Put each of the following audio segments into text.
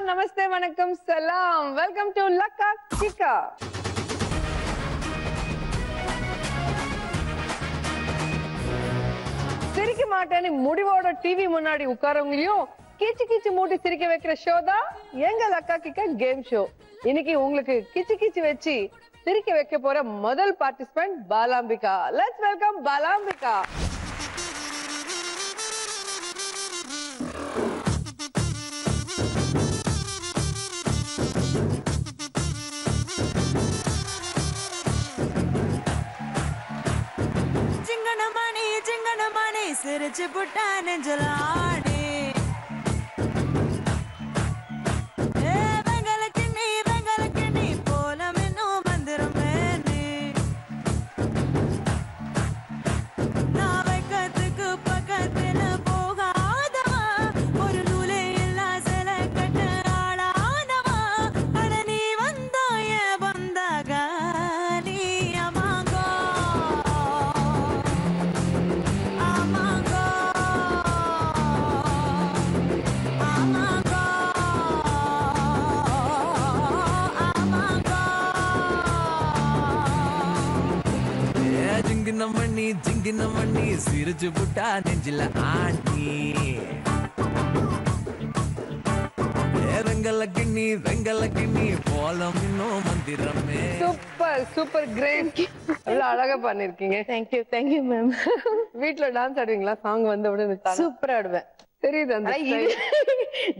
நமஸ்தே வணக்கம் சலாம். Welcome to Lakka Kikka. சிரிக்க மாட்டேன்னு முடிவோட டிவி முன்னாடி உட்காரவங்களையும் கிச்சு கிச்சு மூட்டி சிரிக்க வைக்கிற ஷோ தான் எங்க லக்கா கிக்கா கேம் ஷோ. இன்னைக்கு உங்களுக்கு கிச்சு கிச்சு வச்சு சிரிக்க வைக்க போற முதல் participant Balambika. Let's welcome Balambika. சிரிச்சு புட்டா நெஞ்சல ஆடி வெங்கலக்கு நீ போல இன்னும் வந்துருமே நீ நான் வைக்கத்துக்கு பக்கத்துல போகாதவா ஒரு நூலே இல்லா சில கட்ட ஆளாதவா அட நீ வந்தாய வந்தாக நீ அமாங்கோ ஜிங்கின மண்ணி சிரிச்சு புட்டா நெஞ்சில ஆண்டி வெங்கலக்கு நீ போலம் இன்னும் மந்திரமே. Super super great. எவ்வளவு அழகா பண்ணிருக்கீங்க. Thank you ma'am. வீட்ல டான்ஸ் ஆடுவீங்களா? சாங் வந்த உடனே சூப்பரா ஆடுவேன். தெரியுது அந்த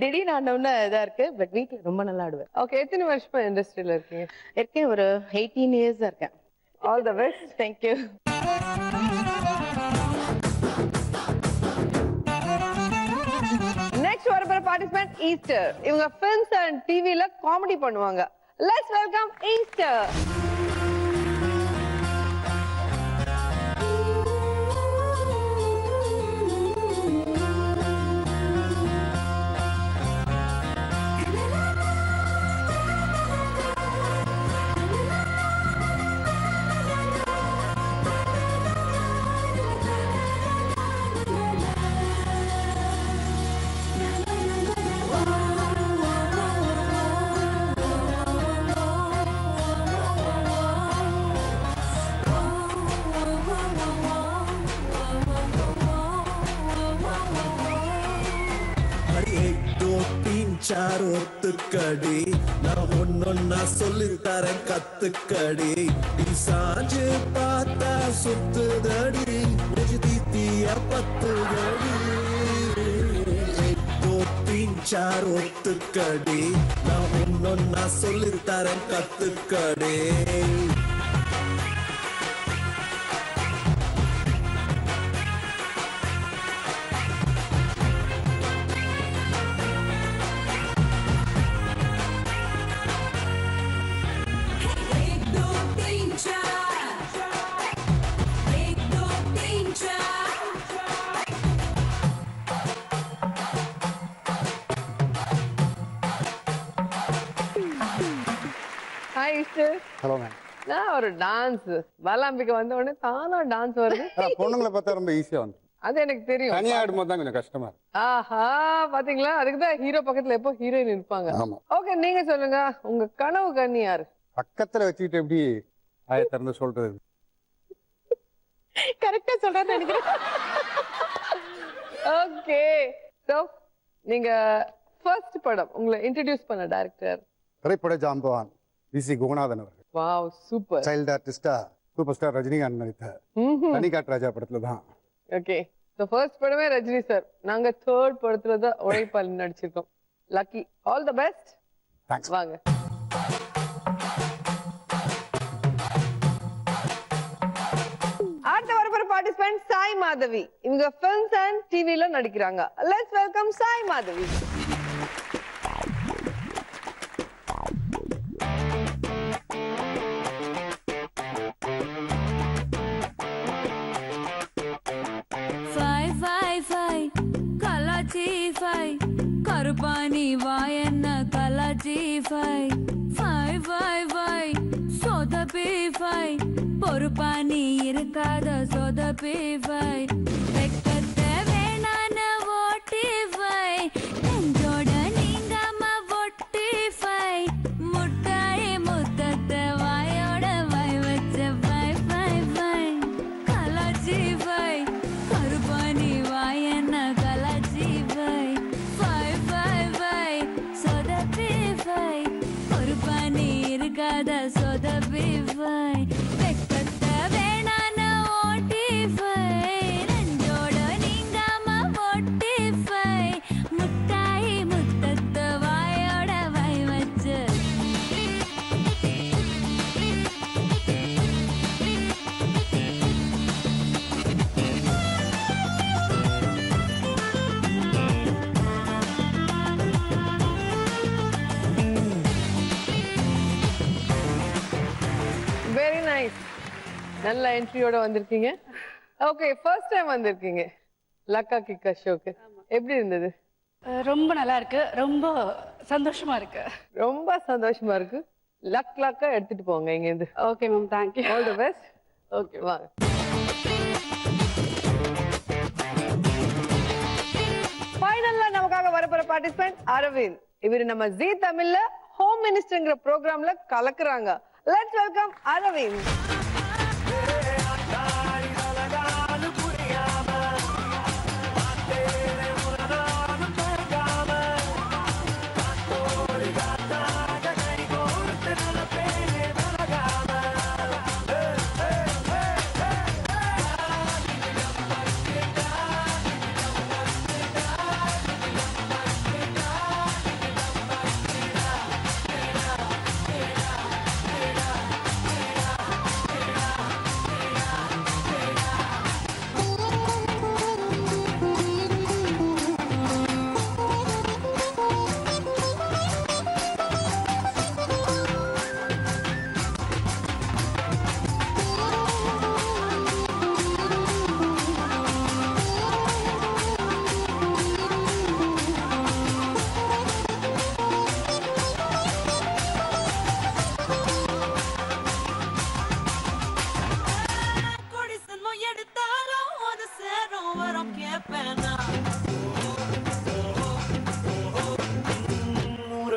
திடீர்னு ஆடவுன்னா இதா இருக்கு, பட் வீட்ல ரொம்ப நல்லா ஆடுவேன். ஓகே, எத்தனை வருஷமா இண்டஸ்ட்ரியில இருக்கீங்க? இருக்கேன், ஒரு 18 இயர்ஸ் இருக்கேன். All the best. Thank you. Next வரப்போற பார்ட்டிசிபென்ட் ஈஸ்டர். இவங்க ஃபிலிம்ஸ் அண்ட் டிவில காமெடி பண்ணுவாங்க. Let's welcome Esther. ஒத்துக்கடி நான் ஒன்னொன்னா சொல்லித்தரேன் கத்துக்கடி. நீ சாஞ்சு பார்த்தா சுத்துதடி தீத்திய 10 கடி. 1 2 3 ஒத்துக்கடி நான் ஒன்னொன்னா சொல்லித்தரேன் கத்துக்கடி. Hi Esther. Hello ma'am. நான் ஒரு டான்ஸ் பாலாம்பிகா வந்த உடனே தானா டான்ஸ் வருது. பொண்ணுங்களை பார்த்தா ரொம்ப ஈஸியா வந்து அது எனக்கு தெரியும். தனியா ஆடும்போது தான் கொஞ்சம் கஷ்டமா இருக்கு. ஆஹா, பாத்தீங்களா? அதுக்குதான் ஹீரோ பக்கத்துல எப்போ ஹீரோயின் இருப்பாங்க. ஆமா. ஓகே, நீங்க சொல்லுங்க, உங்க கனவு கண்ணி யாரு? பக்கத்துல வச்சுக்கிட்டு எப்படி ஆய திறந்து சொல்றது? கரெக்டா சொல்றேன்னு நினைக்கிறேன். ஓகே, சோ நீங்க ஃபர்ஸ்ட் படம் உங்களை இன்ட்ரோடியூஸ் பண்ண டைரக்டர்? திரைப்பட ஜாம்பவான் வி.சி. குணநாதன் அவர்கள். Wow, super. சைல்ட் ஆர்டிஸ்டா சூப்பர் ஸ்டார் ரஜினிகாந்த் நடித்த தனிகாட்டு ராஜா படத்துல தான். ஓகே, சோ ஃபர்ஸ்ட் படமே ரஜினி சார். நாங்க தேர்ட் படத்துல தான் உழைப்பாளி நடிச்சிருக்கோம். Lucky. All the best. Thanks. வாங்க. அடுத்த வரப்போற பார்ட்டிசிபென்ட் சாய் மாதவி. இவங்க ஃபிலிம்ஸ் அண்ட் டிவில நடிக்கிறாங்க. Let's welcome Sai Madhavi. கருப்பானி வாயன்ன கலாச்சி 5 சொதப்பி 5 பொறுப்பானி இருக்காத சொதப்பி 5 வெக்கத்தை வேணான ஓட்டி 5 நெஞ்சோட நீங்காம ஓட்ட அத சொதப்பிவை வெக்கத்த வேணான ஓட்டிவை நெஞ்சோட நீங்காம ஓட்டிவை முட்டாய் முத்தத்த வாயோட வை வச்சு வெரி நைஸ். நல்ல என்ட்ரியோட வந்திருக்கீங்க. ஓகே, ஃபர்ஸ்ட் டைம் வந்திருக்கீங்க லக்கா கிக்கா ஷோக்கு. எப்படி இருந்தது? ரொம்ப நல்லா இருக்கு, ரொம்ப சந்தோஷமா இருக்கு. ரொம்ப சந்தோஷமா இருக்கு. லக்கா எடுத்துட்டு போங்க இங்க இருந்து. Okay ma'am, thank you. All the best. Okay, வாங்க. ஃபைனல்ல நமக்காக வரப்போற பார்ட்டிசிபென்ட் அரவிந்த். இவரு நம்ம ஜீ தமிழ்ல ஹோம் மினிஸ்டர்ங்கிற ப்ரோக்ராம்ல கலக்குறாங்க. Let's welcome Aravind.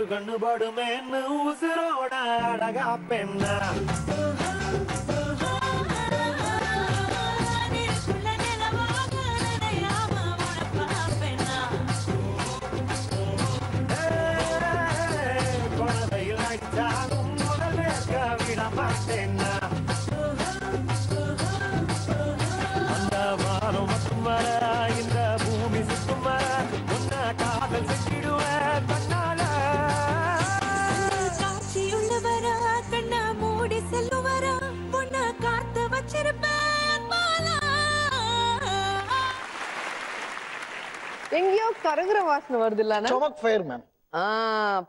கண்ணுபடுமேன்னு உசுரோட அழகா பெண்ணா குழந்தையில் நடித்தாலும் முதல் வேட்க விட மாட்டேன்னா அந்த வானம் மட்டும் வர இந்த பூமி சுத்தும் வர உன்ன காதல் செஞ்சிடுவேன் தன்னால கண்ணா மூடி செல்லுவரா பொண்ண காத்து வச்சிருப்பேன் மாலா. எங்கேயோ கருகுற வாசனை வருது இல்ல? Stomach fire ma'am.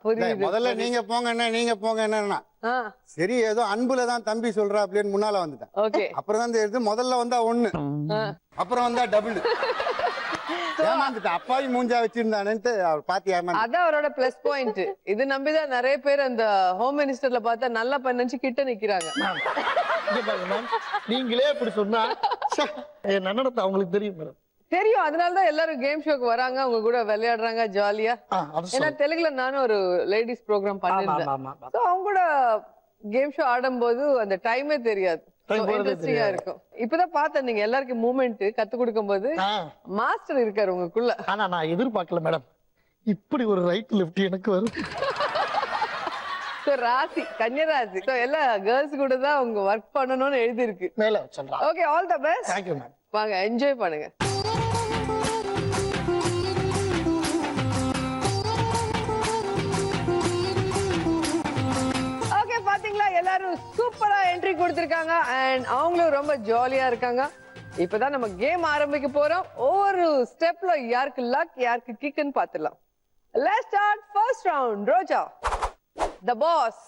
புரியுது. முதல்ல நீங்க போங்க என்ன நீங்க போங்க என்னன்னா சரி ஏதோ அன்புல தான் தம்பி சொல்றா அப்படின்னு முன்னால வந்துட்டேன். ஓகே, அப்புறம் தான் தெரியுது முதல்ல வந்தா 1, அப்புறம் வந்தா டபுள். ஏமாந்துட்டு அப்பாவி மூஞ்சா வச்சிருந்தானேன்ட்டு அவர் பாத்து ஏமாந்து. அதான் அவரோட பிளஸ் பாயிண்ட். இது நம்பிதான் நிறைய பேர் அந்த ஹோம் மினிஸ்டர்ல பார்த்தா நல்லா பண்ணி கிட்ட நிக்கிறாங்க. நீங்களே இப்படி சொன்னா என் நன்னடத்தை அவங்களுக்கு தெரியும் மேடம். தெரியும், அதனாலதான் எல்லாரும் கேம் ஷோக்கு வராங்க, அவங்க கூட விளையாடுறாங்க ஜாலியா. ஏன்னா தெலுங்குல நானும் ஒரு லேடிஸ் ப்ரோக்ராம் பண்ணிருந்தேன். So, அவங்க கூட கேம் ஷோ ஆடும்போது அந்த டைமே தெரியாது. இன்ட்ரெஸ்டிங்கா இருக்கும். இப்பதான் பார்த்தேன் நீங்க எல்லாருக்கும் மூவ்மெண்ட் கத்து கொடுக்கும் போது மாஸ்டர் இருக்காரு உங்களுக்குள்ள. ஆனா நான் எதிர்பார்க்கல மேடம் இப்படி ஒரு ரைட் லெஃப்ட் எனக்கு வரும். ராசி கன்னியராசி. எல்லா கேர்ள்ஸ் கூட தான் அவங்க ஒர்க் பண்ணணும்னு எழுதி இருக்கு மேல சொல்லலாம். Okay, all the best. Thank you ma'am. வாங்க என்ஜாய் பண்ணுங்க. ஓகே, பாத்தீங்களா எல்லாரும் சூப்பரா என்ட்ரி கொடுத்திருக்காங்க அண்ட் அவங்களும் ரொம்ப ஜாலியா இருக்காங்க. இப்பதான் நம்ம கேம் ஆரம்பிக்க போறோம். ஒவ்வொரு ஸ்டெப்ல யாருக்கு லக் யாருக்கு கிக்னு பாத்துடலாம். Let's start first round. Roja the boss.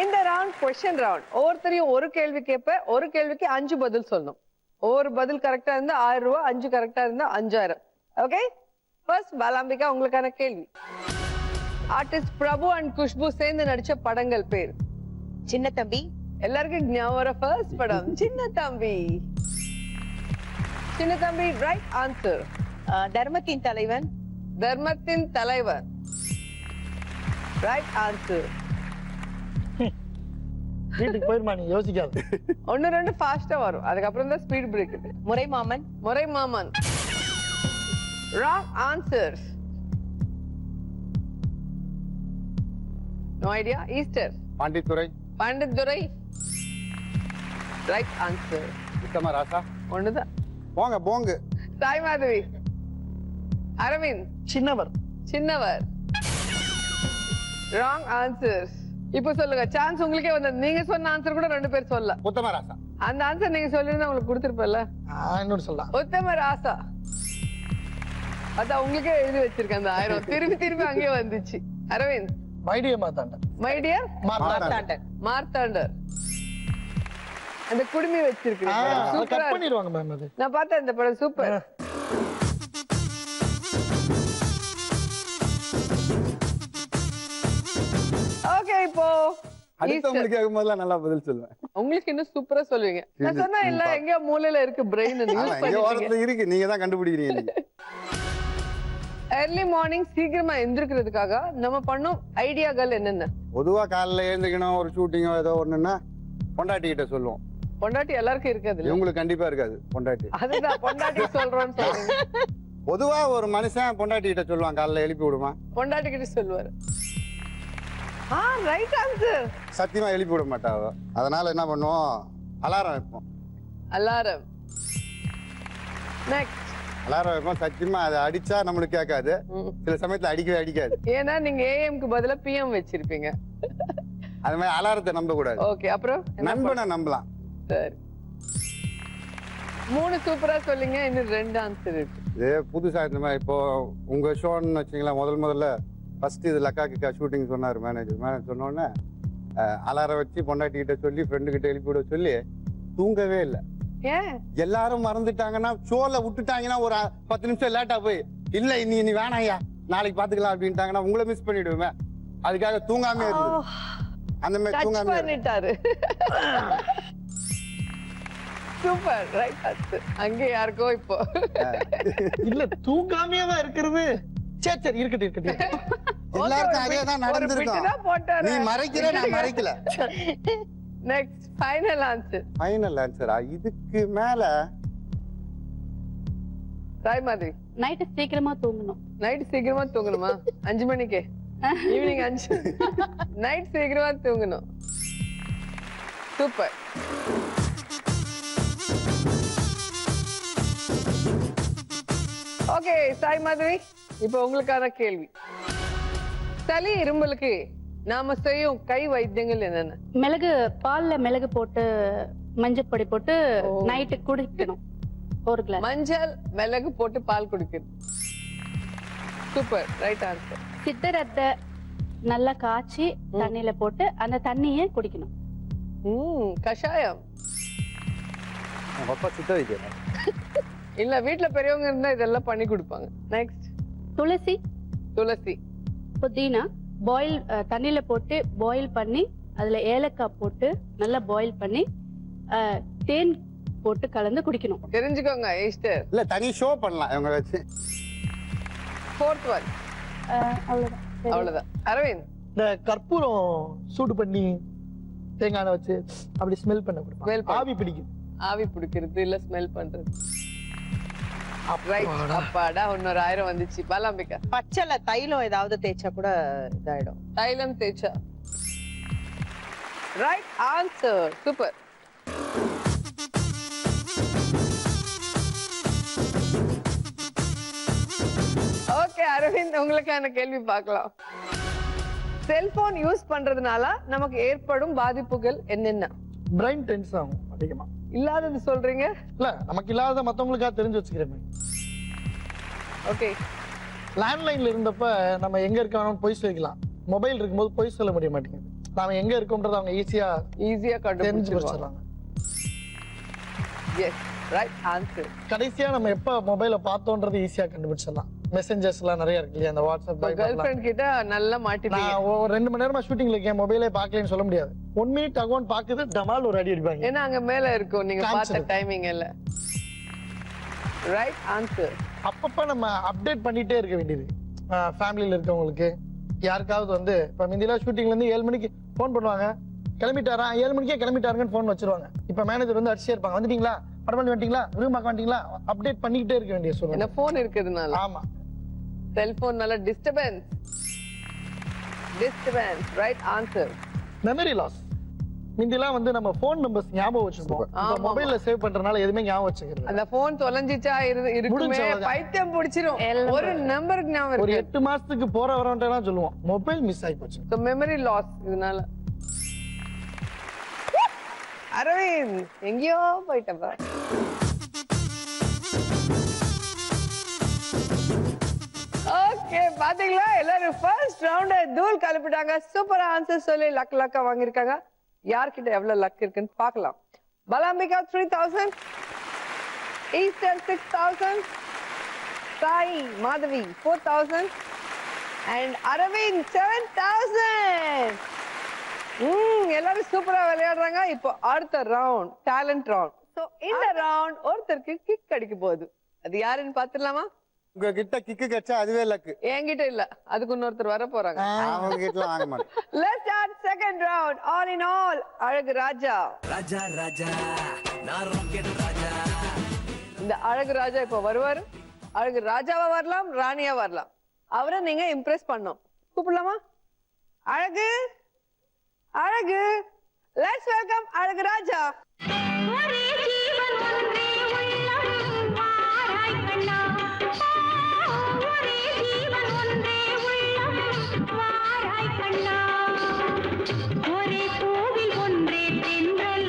இந்த ரவுண்ட் கொஸ்டின் ரவுண்ட். ஒவ்வொருத்தரையும் ஒரு கேள்வி கேட்பேன். ஒரு கேள்விக்கு 5 பதில் சொல்லணும். ஒவ்வொரு பதில் கரெக்டா இருந்தா 1000 ரூபாய், 5 கரெக்டா இருந்தா 5000. ஓகே, ஃபர்ஸ்ட் பாலாம்பிகா உங்களுக்கான கேள்வி. ஆர்டிஸ்ட் பிரபு அண்ட் குஷ்பு சேர்ந்து நடிச்ச படங்கள் பேர். சின்ன தம்பி. எல்லாருக்கும் ஞாபகம் ஃபர்ஸ்ட் படம் சின்ன தம்பி. சின்ன தம்பி ரைட் ஆன்சர். தர்மத்தின் தலைவன். தர்மத்தின் தலைவர் ரைட் ஆன்சர். வீட்டுக்கு போயிருமா நீ யோசிக்காது. 1 2 ஃபாஸ்டா வரும், அதுக்கப்புறம் தான் ஸ்பீட் பிரேக். முறை Maman. Murai Maman wrong answer. No idea. Esther. Pandithurai. Pandithurai. Right answer. Uthama Raasa. ஒண்ணுதான். போங்க போங்க. சாய் மாதவி. அரவிந்த். சின்னவர். சின்னவர். Wrong answer. இப்போ சொல்லுங்க, சான்ஸ் உங்களுக்கே வந்தது. நீங்க சொன்ன ஆன்சர் கூட 2 பேர் சொல்லல. உத்தம ராசா. அந்த ஆன்சர் நீங்க சொல்லிருந்தா உங்களுக்கு கொடுத்திருப்பல. இன்னொரு சொல்லலாம். உத்தம ராசா. அதான் உங்களுக்கே எழுதி வச்சிருக்கேன் அந்த 1000. திரும்பி திரும்பி அங்கேயே வந்துச்சு. Aravind. My dear Marthandan. My dear Marthandan. Marthandar. அந்த குடுமி வச்சிருக்கீங்க. சூப்பரா கட் இருக்கு. பண்ணிடுவாங்க மேம் அது. நான் பார்த்தேன் இந்த படம், சூப்பர். ஓகே, இப்போ அடுத்தவங்களுக்கு கேட்கும்போது நல்லா பதில் சொல்லுவேன். உங்களுக்கு இன்னும் சூப்பரா சொல்லுவீங்க. நான் சொன்னா இல்ல எங்க மூலையில இருக்கு பிரெயின் யூஸ் எங்க பண்ணிட்டீங்க. ஓரத்துல இருக்கு, நீங்க தான் கண்டுபிடிக்கிறீங்க நீங்க. early மார்னிங் சீக்கிரமா எந்திரிக்கிறதுக்காக நம்ம பண்ணும் ஐடியாக்கள் என்னென்ன? பொதுவா காலைல எழுந்திரிக்கணும், ஒரு ஷூட்டிங்கோ ஏதோ ஒண்ணுன்னா பொண்டாட்டி கிட்ட சொல்லுவோம். பொண்டாட்டி எல்லாருக்கும் இருக்காது. இவங்களுக்கு கண்டிப்பா இருக்காது பொண்டாட்டி. அதுதான் பொண்டாட்டி சொல்றோம்னு சொல்றீங்க. பொதுவா ஒரு மனுஷன் பொண்டாட்டி கிட்ட சொல்லுவான், காலைல எழுப்பி விடுமா. பொண்டாட்டி கிட்ட சொல்லுவாரு. Right answer. சத்தியமா எழுப்பி விட மாட்டா அவ. அதனால என்ன பண்ணுவோம், அலாரம் வைப்போம். அலாரம். நெக்ஸ்ட். அலாரம் வைப்போம். சத்தியமா அதை அடிச்சா நம்மளுக்கு கேட்காது, சில சமயத்துல அடிக்கவே அடிக்காது. ஏன்னா நீங்க ஏஎம்க்கு பதிலா பிஎம் வச்சிருப்பீங்க. அது மாதிரி அலாரத்தை நம்ப கூடாது. ஓகே, அப்புறம் நண்பனை நம்பலாம். சரி, 3 சூப்பரா சொல்லுங்க. இன்னும் 2 ஆன்சர் இருக்கு. இது புதுசா இந்த மாதிரி இப்போ உங்க ஷோன்னு வச்சுங்களேன், முதல்ல ஃபர்ஸ்ட் இது லக்கா கிக்கா ஷூட்டிங் சொன்னாரு மேனேஜர் சொன்னோடனே அலாரம் வச்சு பொண்டாட்டி கிட்ட சொல்லி ஃப்ரெண்டு கிட்ட எழுப்பி விட சொல்லி தூங்கவே இல்லை. ஏன்? எல்லாரும் மறந்துட்டாங்கன்னா ஷோல விட்டுட்டாங்கன்னா ஒரு 10 நிமிஷம் லேட்டா போய் இல்ல நீ வேணாயா நாளைக்கு பாத்துக்கலாம் அப்படின்ட்டாங்கன்னா உங்களை மிஸ் பண்ணிடுவேன். அதுக்காக தூங்காமே இருந்து அந்த மாதிரி தூங்காமே பண்ணிட்டாரு. Super, right answer. அங்க யாருக்கோ இப்போ இல்ல தூங்காமையே தான் இருக்கிறது. சரி சரி இருக்கட்டும். எல்லாருக்கும் அதே தான் நடந்திருக்கும். நீ மறைக்கிற, நான் மறைக்கல. Next final answer. ஃபைனல் ஆன்சரா? இதுக்கு மேல சாய் மாதிரி நைட்டு சீக்கிரமா தூங்கணும். நைட் சீக்கிரமா தூங்கணுமா? 5 மணிக்கு ஈவினிங் 5 நைட் சீக்கிரமா தூங்கணும். சூப்பர். ஓகே சாய் மாதிரி, இப்போ உங்களுக்கான கேள்வி. சளி இருமலுக்கு நாம செய்யும் கை வைத்தியங்கள் என்னென்ன? மிளகு பால்ல மிளகு போட்டு மஞ்சள் பொடி போட்டு நைட்டு குடிக்கணும். 1 கிளாஸ் மஞ்சள் மிளகு போட்டு பால் குடிக்கணும். Super, right answer. சித்தரத்தை நல்லா காய்ச்சி தண்ணியில போட்டு அந்த தண்ணியை குடிக்கணும். கஷாயம். அப்பா சித்த வைக்கிறேன். இல்ல வீட்டுல பெரியவங்க இருந்தா இதெல்லாம் பண்ணி கொடுப்பாங்க. நெக்ஸ்ட் துளசி. துளசி. புதினா பாயில் தண்ணியில போட்டு பாயில் பண்ணி அதுல ஏலக்காய் போட்டு நல்லா பாயில் பண்ணி தேன் போட்டு கலந்து குடிக்கணும். தெரிஞ்சுக்கோங்க ஈஸ்டர். இல்ல தனி ஷோ பண்ணலாம் இவங்க வச்சு. 4th one. அவ்வளவுதான். அவ்வளவுதான். அரவிந்த். இந்த கற்பூரம் சூடு பண்ணி தேங்காய் எண்ணெய் வச்சு அப்படி ஸ்மெல் பண்ண Smell கொடுப்பாங்க. பண்ண. ஆவி பிடிக்கும். ஆவி பிடிக்கிறது இல்ல ஸ்மெல் பண்றது. ரைட். அப்பாடா, இன்னொரு 1000 வந்துச்சு. பாலாம்பிகா. பச்சைல தைலம் ஏதாவது தேய்ச்சா கூட இதாயிடும். தைலம் தேய்ச்சா. Right answer. Super. Okay Aravind, உங்களுக்கான கேள்வி பார்க்கலாம். செல்போன் யூஸ் பண்றதுனால நமக்கு ஏற்படும் பாதிப்புகள் என்னென்ன? பிரைன் டென்ஷன் ஆகும் அதிகமா. இல்லாதது சொல்றீங்க? இல்ல நமக்கு இல்லாத மத்தவங்களுக்காக தெரிஞ்சு வச்சுக்கிறேன். ஓகே. லேண்ட்லைன்ல இருந்தப்ப நம்ம எங்க இருக்கோம்னு போய் சொல்லிக்கலாம். மொபைல் இருக்கும்போது போய் சொல்ல முடிய மாட்டேங்குது. நாம எங்க இருக்கோம்ன்றத அவங்க ஈஸியா தெரிஞ்சு வச்சிடறாங்க. S, right answer. கடைசியா நம்ம எப்ப மொபைல பார்த்தோன்றது ஈஸியா கண்டுபிடிச்சிடலாம். மெசேஞ்சர்ஸ் எல்லாம் நிறைய இருக்கு இல்லையா, அந்த வாட்ஸ்அப் கேர்ள் ஃப்ரெண்ட் கிட்ட நல்லா மாட்டிப்பீங்க. நான் ஒரு 2 மணி நேரமா ஷூட்டிங்ல இருக்கேன், மொபைலே பார்க்கலன்னு சொல்ல முடியாது. 1 மினிட் அகவுண்ட் பாக்குது, டமால் ஒரு அடி அடிப்பாங்க. ஏன்னா அங்க மேல இருக்கும் நீங்க பார்த்த காமிச்சிருக்கு. டைமிங் எல்லாம். Right answer. அப்பப்ப நம்ம அப்டேட் பண்ணிட்டே இருக்க வேண்டியது. ஃபேமிலியில இருக்கவங்களுக்கு யாருக்காவது வந்து இப்ப முந்தில ஷூட்டிங்ல இருந்து 7 மணிக்கு ஃபோன் பண்ணுவாங்க, கிளம்பிட்டாரா 7 மணிக்கே கிளம்பிட்டாருங்கன்னு ஃபோன் வச்சிருவாங்க. இப்ப மேனேஜர் வந்து அடிச்சே இருப்பாங்க, வந்துட்டீங்களா, படம் பண்ணி வந்துட்டீங்களா, ரூம் பார்க்க வந்துட்டீங்களா, அப்டேட் பண்ணிக்கிட்டே இருக்க வேண்டிய என்ன சூழ்நிலை. போன் இருக்குதுனால. ஆமா, செல்போன் நல்ல disturbance. Disturbance right answer. Memory loss. முந்திலாம் வந்து நம்ம ஃபோன் நம்பர்ஸ் ஞாபகம் வச்சிருப்போம். இப்போ ஆமா. மொபைல்ல சேவ் பண்றதுனால எதுவுமே ஞாபகம் வச்சுக்கிறது. அந்த போன் தொலைஞ்சிச்சா இருக்குமே முடிஞ்ச அவ்வளவுதான். பைத்தியம் பிடிச்சிரும். ஒரு நம்பருக்கு ஞாபகம் ஒரு இருக்கு. 8 மாசத்துக்கு போற வரவன்ட்டலாம் சொல்லுவோம் மொபைல் மிஸ் ஆகி போச்சு. So memory loss இதனால. அரவிந்த் எங்கேயோ போயிட்டப்பா. ஓகே பாத்தீங்களா எல்லாரும் ஃபர்ஸ்ட் ரவுண்ட தூள் கலப்பிட்டாங்க. சூப்பர் ஆன்சர் சொல்லி லக்கா வாங்கிருக்காங்க. யார்கிட்ட எவ்வளவு லக் இருக்குன்னு பார்க்கலாம். பலாம்பிகா 3000, ஈஸ்டர் 6000, சாய் மாதவி 4000 and அரவிந்த் 7000. எல்லாரும் சூப்பரா விளையாடுறாங்க. இப்போ அடுத்த ரவுண்ட் டேலண்ட் ரவுண்ட். சோ இந்த ரவுண்ட் ஒருத்தருக்கு கிக் அடிக்க போகுது. அது யாருன்னு பாத்துடலாமா? உங்ககிட்ட கிக்கு கச்சா அதுவே லக்கு. என்கிட்ட இல்ல, அதுக்கு இன்னொருத்தர் வர போறாங்க. அவங்க கிட்ட வாங்க மாட்டேன். Let's start second round. All in all, அழகு ராஜா. ராஜா ராஜா நான் ராக்கெட் ராஜா. இந்த அழகு ராஜா இப்போ வருவாரு. அழகு ராஜாவா வரலாம், ராணியா வரலாம். அவரை நீங்க இம்ப்ரெஸ் பண்ணணும். கூப்பிடலாமா? அழகு அழகு. Let's welcome அழகு ராஜா. ஒரே ஜீவன் ஒன்றே உள்ளம் வாராய் கண்ணா. ஒரே ஜீவன் ஒன்றே உள்ளம் வாராய் கண்ணா. ஒரே பூவில் ஒன்றே தென்றல்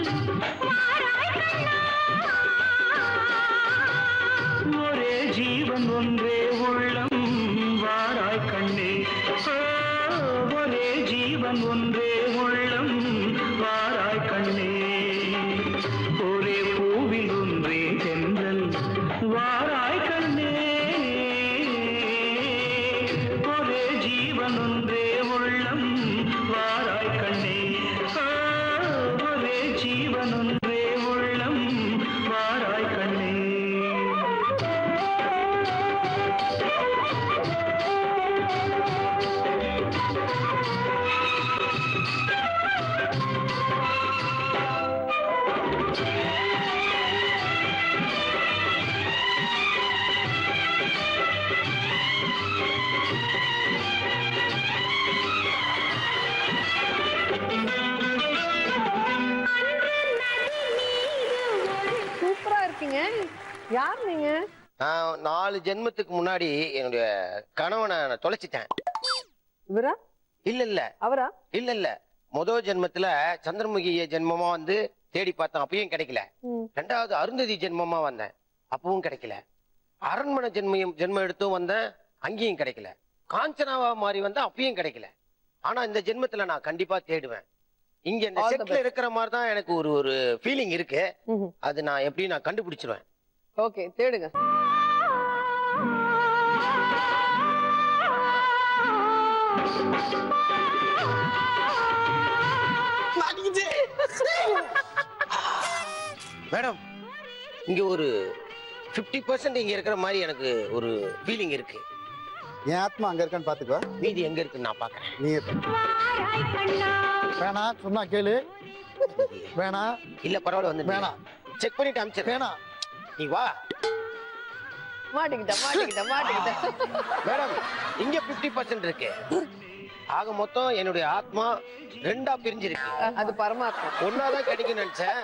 வாராய் கண்ணா. ஒரே ஜீவன் ஒன்றே உள்ளம் வாராய் கண்ணே. ஒரே ஜீவன் ஒன்றே உள்ளம் வாராய் கண்ணே. ஒரே பூவில் ஒன்றே தென்றல் வாராய் கண்ணே. ஒரே ஜீவன் ஒன்றே உள்ளம் வாராய் கண்ணே. ஒரே ஜீவன் ஒன்றே உள்ளம் வாராய் கண்ணே. சூப்பரா இருக்கீங்க. யார் நீங்க? நான் 4 ஜென்மத்துக்கு முன்னாடி என்னுடைய கணவனை நான் தொலைச்சிட்டேன். இவரா? இல்ல அவரா? இல்ல முதல் ஜென்மத்துல சந்திரமுகி ஜென்மமா வந்து தேடி பார்த்தேன், அப்பயும் கிடைக்கல. ரெண்டாவது அருந்ததி ஜென்மமா வந்தேன், அப்பவும் கிடைக்கல. அரண்மனை ஜென்மம் எடுத்தும் வந்தேன், அங்கேயும் கிடைக்கல. காஞ்சனாவா மாறி வந்தேன், அப்பயும் கிடைக்கல. ஆனா இந்த ஜென்மத்துல நான் கண்டிப்பா தேடுவேன். இங்க இந்த All the செட்ல best. இருக்கிற மாதிரி தான் எனக்கு ஒரு ஃபீலிங் இருக்கு. அது நான் எப்படி நான் கண்டுபிடிச்சிருவேன். ஓகே தேடுங்க. மேடம் இங்க ஒரு 50% இங்க இருக்கிற மாதிரி எனக்கு ஒரு ஃபீலிங் இருக்கு. என் ஆத்மா அங்க இருக்கான்னு பாத்துக்கோ. மீதி எங்க இருக்குன்னு நான் பாக்குறேன். நீங்க வாராய் கண்ணா. வேணாம் சொன்னா கேளு. வேணாம் இல்ல பரவாயில்ல வந்து வேணாம் செக் பண்ணிட்டு அனுப்பிச்சிடுறேன். வேணாம். நீ வா மாட்டிக்கிட்ட. மேடம் இங்க 50% இருக்கு. ஆக மொத்தம் என்னுடைய ஆத்மா 2ஆ பிரிஞ்சிருக்கு. அது பரமாத்மா. ஒன்னாதான் கிடைக்கும்னு நினைச்சேன்.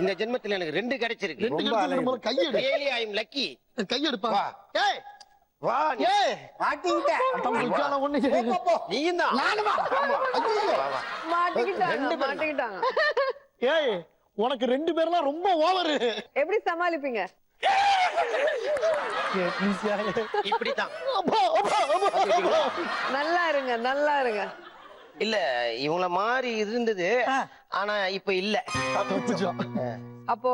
இந்த ஜென்மத்துல எனக்கு 2 கிடைச்சிருக்கு. ரெண்டு ரொம்ப கழுத்து அலையுது. முதல்ல கையெடு. Really I am lucky. கையெடுப்பா. வா. ஏய் வா நீ. ஏய் மாட்டிக்கிட்ட. தம்பிக்கால ஒண்ணு செய்யுங்க. நீயும் தான். நானுமா? ஆமா. ஐயோ. வா, வா. மாட்டிக்கிட்டாங்க. ஏய் உனக்கு 2 பேர்லாம் ரொம்ப ஓவர். எப்படி சமாளிப்பீங்க? இப்படித்தான். நல்லா இருங்க. இல்ல இவங்கள மாதிரி இருந்தது, ஆனா இப்ப இல்ல. அப்போ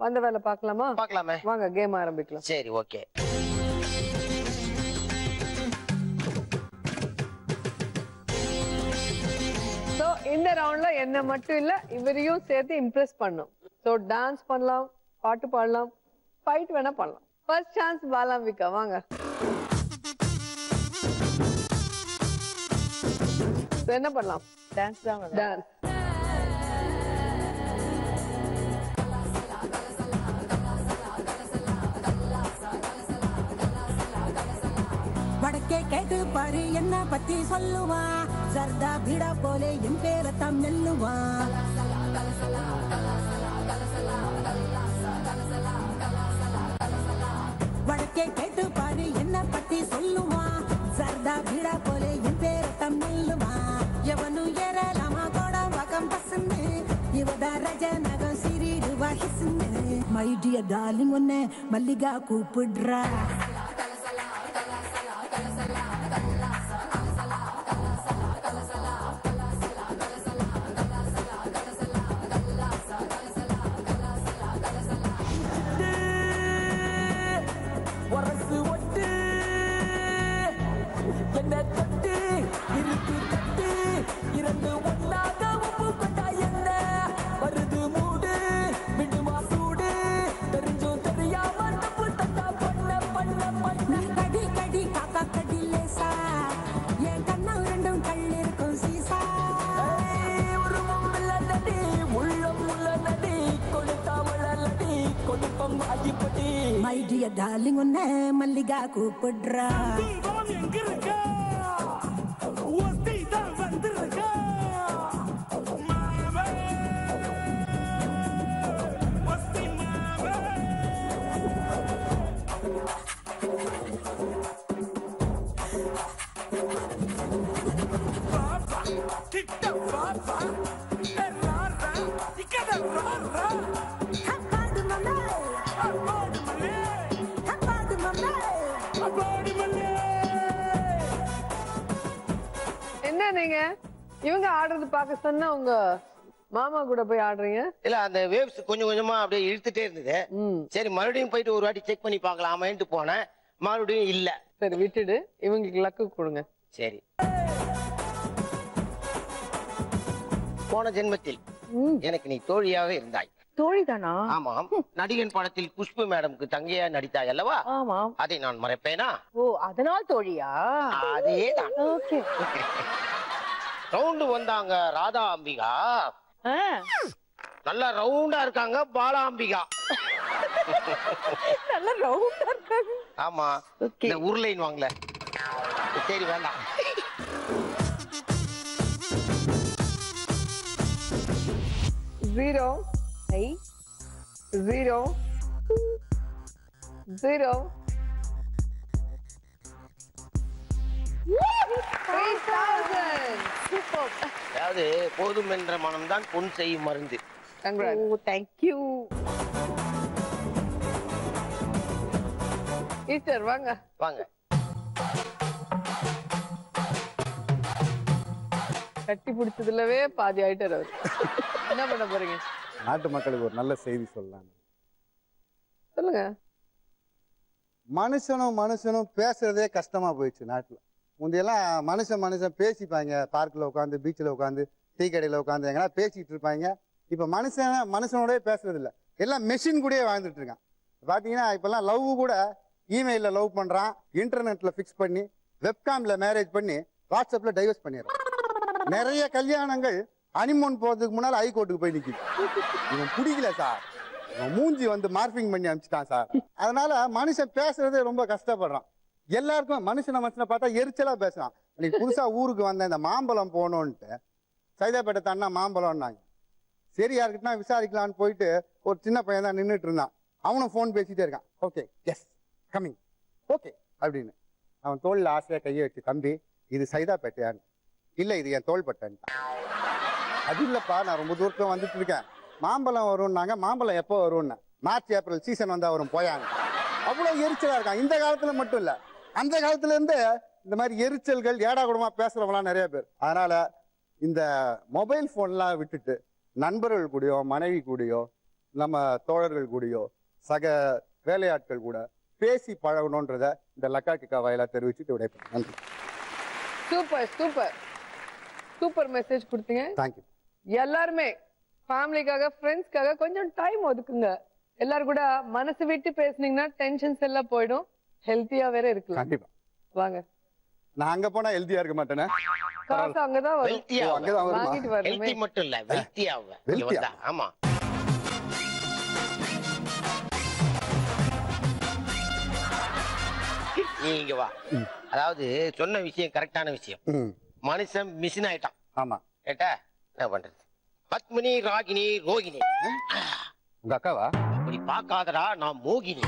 வந்த வேலை பார்க்கலாமா? பார்க்கலாமே. வாங்க கேம் ஆரம்பிக்கலாம். சரி ஓகே. சோ இந்த ரவுண்ட்ல என்ன மட்டும் இல்ல இவரையும் சேர்த்து இம்ப்ரெஸ் பண்ணும். சோ டான்ஸ் பண்ணலாம், பாட்டு பாடலாம், ஃபைட் வேணா பண்ணலாம். ஃபர்ஸ்ட் சான்ஸ் பாலாம்பிகா வாங்க. So என்ன பண்ணலாம்? டான்ஸ் தான் டான்ஸ். வடக்கே கேட்டு பாரு என்ன பத்தி சொல்லுவா. ஜர்தா பீடா போலே என் பேரத்தான் மெல்லுவான் வடக்கே கேட்டு பாரு என்ன பத்தி சொல்லுவான் ஜர்தா பீடா போலே என் பேரத்தான் மெல்லுவான் எவனும் ஏறலாமா கோட வகம் பசன்னு இவதா ரஜ நகம் சிறிடுவா ஹிஸ்ன்னு மை டியர் டார்லிங் உன்னை மல்லிகா கூப்பிடுறா வரசு ஒட்டு என்ன தொட்டு இருக்கு தட்டு இரண்டு ஒன்னாக உப்பு கொண்டா என்ன வருது மூடு விடுமா சூடு தெரிஞ்சும் தெரியாம தப்பு தட்டா பண்ண பண்ண பண்ண கடி கடி காக்கா கடி லேசா என் கண்ணம் ரெண்டும் கள்ளிருக்கும் சீசா ஒரு முள்ள நடி முள்ள முள்ள நடி கொடுத்தாவள நடி கொடுப்பம் அடிப்படி மை டியர் டார்லிங் உன்னை மல்லிகா கூப்பிடுறா எங்க இருக்கா ஒத்தி தான் வந்திருக்கா என்ன நீங்க இவங்க ஆடுறது பார்க்க சொன்னா உங்க மாமா கூட போய் ஆடுறீங்க? இல்ல அந்த வேவ்ஸ் கொஞ்சம் கொஞ்சமா அப்படியே இழுத்துட்டே இருந்தது. சரி மறுபடியும் போயிட்டு ஒரு வாட்டி செக் பண்ணி பார்க்கலாமேன்ட்டு போனேன். மறுபடியும் இல்ல. சரி விட்டுடு, இவங்களுக்கு லக்கு கொடுங்க. சரி. போன ஜென்மத்தில் எனக்கு நீ தோழியாக இருந்தாய். தோழிதானா? ஆமாம். நடிகன் படத்தில் குஷ்பு மேடம்க்கு தங்கையா நடித்தாய் அல்லவா? ஆமாம். அதை நான் மறைப்பேனா? ஓ அதனால் தோழியா? அதேதான். ஓகே. ரவுண்டு வந்தாங்க ராதா அம்பிகா. நல்லா ரவுண்டா இருக்காங்க பாலாம்பிகா. நல்லா ரவுண்டா இருக்காங்க. ஆமா. இந்த உருளைன்னு வாங்கல. சரி வேண்டாம். Zero. Hey. 0 0 அதாவது போதும் என்ற மனம்தான் பொன் செய்யும் மருந்து. தேங்க்யூ. டீச்சர் வாங்க வாங்க. கட்டி பிடிச்சதுலவே பாதி ஆயிட்டார் அவர். என்ன பண்ண போறீங்க? நாட்டு மக்களுக்கு ஒரு நல்ல செய்தி சொல்லலாம். சொல்லுங்க. மனுஷனும் பேசுறதே கஷ்டமா போயிடுச்சு நாட்டுல. முந்தையெல்லாம் மனுஷன் பேசிப்பாங்க. பார்க்கில் உட்காந்து, பீச்சில் உட்காந்து, டீ கடையில் உட்காந்து எங்கன்னா பேசிக்கிட்டு இருப்பாங்க. இப்போ மனுஷனோடய பேசுறது இல்லை, எல்லாம் மெஷின் கூடயே வாழ்ந்துட்டு இருக்கான். பார்த்தீங்கன்னா இப்பெல்லாம் லவ் கூட இமெயிலில் லவ் பண்ணுறான், இன்டர்நெட்டில் ஃபிக்ஸ் பண்ணி, வெப்காமில் மேரேஜ் பண்ணி, வாட்ஸ்அப்பில் டைவர்ஸ் பண்ணிடுறான். நிறைய கல்யாணங்கள் ஹனிமூன் போகிறதுக்கு முன்னால் ஹைகோர்ட்டுக்கு போய் நிற்கிது. இவன் பிடிக்கல சார், இவன் மூஞ்சி வந்து மார்பிங் பண்ணி அனுப்பிச்சிட்டான் சார். அதனால மனுஷன் பேசுறதே ரொம்ப கஷ்டப்படுறான். எல்லாருக்கும் மனுஷனை பார்த்தா எரிச்சலா பேசுறான். இன்னைக்கு புதுசா ஊருக்கு வந்த இந்த மாம்பழம் போகணுன்ட்டு சைதாப்பேட்டை தாண்டா மாம்பழம்னாங்க. சரி யாருக்கிட்ட விசாரிக்கலான்னு போயிட்டு ஒரு சின்ன பையன் தான் நின்றுட்டு இருந்தான். அவனும் ஃபோன் பேசிட்டே இருக்கான். ஓகே எஸ் கம்மிங் ஓகே அப்படின்னு. அவன் தோளில் ஆசையா கையை வச்சு, தம்பி இது சைதாப்பேட்டையான்னு. இல்லை இது என் தோள்பட்டன். அது இல்லப்பா, நான் ரொம்ப தூரத்துல வந்துட்டு இருக்கேன், மாம்பழம் வரும்னாங்க. மாம்பழம் எப்போ வரும்னு, மார்ச் ஏப்ரல் சீசன் வந்தா வரும் போயாங்க. அவ்வளவு எரிச்சலா இருக்கான். இந்த காலத்துல மட்டும் இல்ல, அந்த காலத்துல இருந்து இந்த மாதிரி எரிச்சல்கள் ஏடா கூடமா பேசுறவங்களாம் நிறைய பேர். அதனால இந்த மொபைல் போன்லாம் விட்டுட்டு நண்பர்கள் கூடயோ, மனைவி கூடயோ, நம்ம தோழர்கள் கூடயோ, சக வேலையாட்கள் கூட பேசி பழகணுன்றத இந்த லக்கா கிக்கா வாயிலா தெரிவிச்சுட்டு விடைப்பேன். நன்றி. சூப்பர் சூப்பர் சூப்பர் மெசேஜ் கொடுத்தீங்க. தேங்க்யூ. எல்லாருமே ஃபேமிலிக்காக, ஃப்ரெண்ட்ஸ்க்காக கொஞ்சம் டைம் ஒதுக்குங்க. எல்லாரும் கூட மனசு விட்டு பேசுனீங்கன்னா டென்ஷன்ஸ் எல்லாம் போயிடும், ஹெல்த்தியா வேற இருக்கலாம். கண்டிப்பா வாங்க. நான் அங்க போனா ஹெல்த்தியா இருக்க மாட்டேனே. காசு அங்கதான் வரும். அங்கதான் வருமா? வாங்கிட்டு வரணுமே. ஹெல்த்தி மட்டும் இல்ல, வெல்த்தியா. வெல்த்தியா? ஆமா. நீங்க வா. அதாவது சொன்ன விஷயம் கரெக்டான விஷயம். மனுஷன் மிஷின் ஆயிட்டான். ஆமா. கேட்டா என்ன பண்றது? பத்மினி, ராகினி, ரோகிணி. உங்க அக்காவா? அப்படி பார்க்காதடா, நான் மோகினி.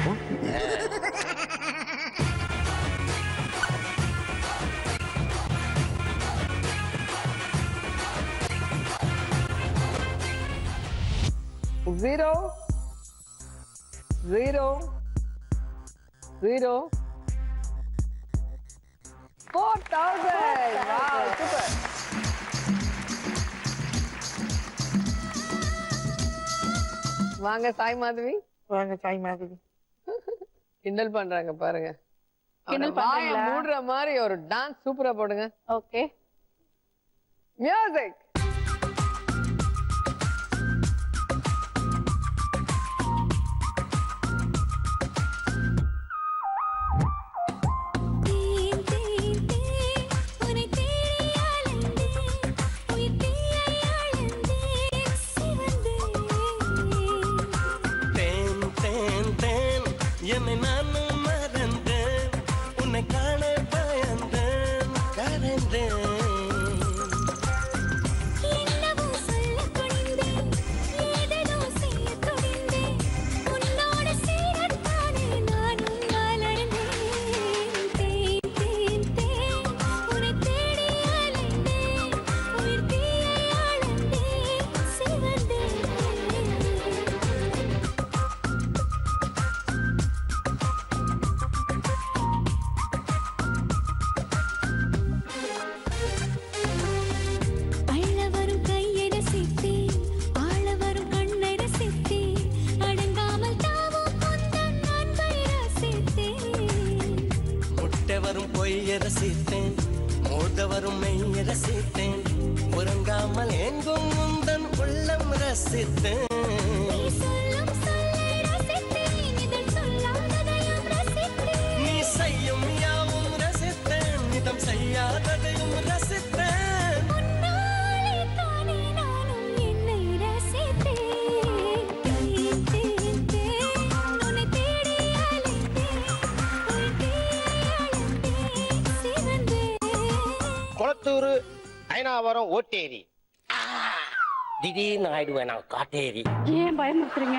Zero, 4,000. Wow, super. வாங்க சாய் மாதவி. வாங்க சாய் மாதவி. கிண்டல் பண்றாங்க பாருங்க. கிண்டல் பண்றீங்களா? மூடுற மாதிரி ஒரு டான்ஸ் சூப்பரா போடுங்க. ஓகே. மியூசிக். என்னை நானும் மறந்தேன், உன்னை காண பயந்தேன், கரைந்தேன். பொய்ய ரசித்தேன், மோத வரும் மெய்ய ரசித்தேன், உறங்காமல் எங்கும் முந்தன் உள்ளம் ரசித்தேன். நீ செய்யும் யாவும் ரசித்தேன், இதம் செய்யாததையும் ரசித்தேன். குளத்தூர், ஐநாவரம், ஓட்டேரி. திடீர்னு ஆயிடுவேன் நான் காட்டேரி. ஏன் பயமுறுத்துறீங்க?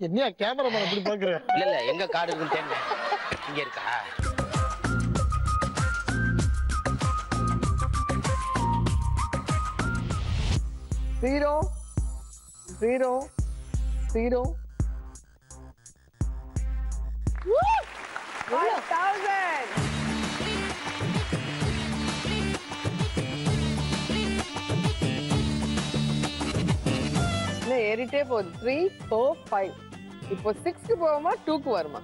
என்ன கேமராமேன் அப்படி பாக்குற? இல்ல எங்க காடு இருக்குன்னு தெரியல. இங்க இருக்கா? Zero. 5,000. ஏறிட்டே போகுது. 3, 4, 5. இப்போ 6க்கு போவோமா 2க்கு வருமா?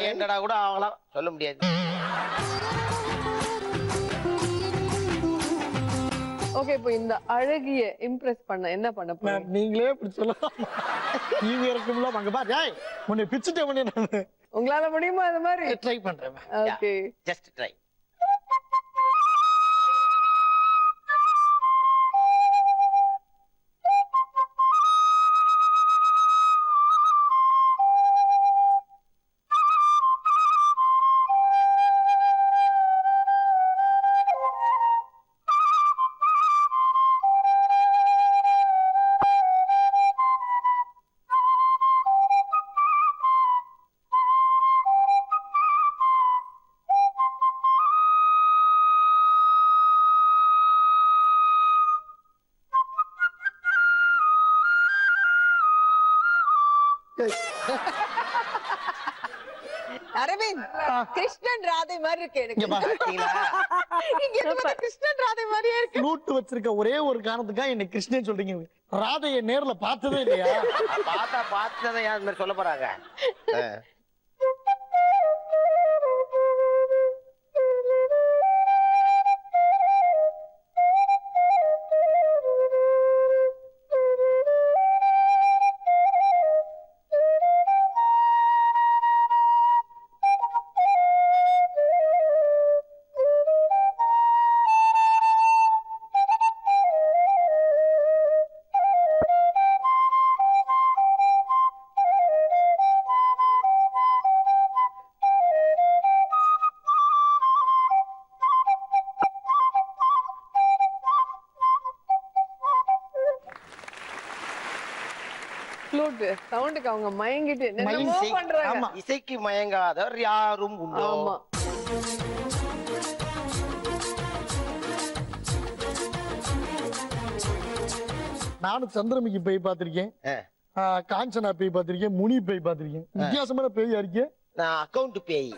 என்னடா கூட ஆகலாம், சொல்ல முடியாது. ஓகே, இப்போ இந்த அழகிய இம்ப்ரெஸ் பண்ண என்ன பண்ண போறீங்க? நீங்களே இப்படி சொல்லலாம். நீங்க இருக்கும்ல அங்க பாரு. ஏய் உன்னை பிச்சிட்டே பண்ணி நான். உங்களால முடியுமா அந்த மாதிரி? ட்ரை பண்றேன். Okay, just try. Aravind, Krishnan Radhai மாதிரி இருக்கு எனக்கு. கிருஷ்ணன் ராதை மாதிரியே இருக்கு. லூட்டு வச்சிருக்க ஒரே ஒரு காரணத்துக்காக என்ன கிருஷ்ணன் சொல்றீங்க. ராதையை நேர்ல பார்த்ததே இல்லையா? பார்த்ததை யார் மாதிரி சொல்ல போறாங்க? ஃப்ளூட் சவுண்டுக்கு அவங்க மயங்கிட்டு என்னமோ பண்றாங்க. இசைக்கு மயங்காதவர் யாரும் உண்டோ? ஆமா. நானும் சந்திரமுகி பேய் பார்த்திருக்கேன், காஞ்சனா பேய் பார்த்திருக்கேன், முனி பேய் பார்த்திருக்கேன். வித்தியாசமான பேய் இருக்கே. நான் அக்கவுண்ட் பேய்.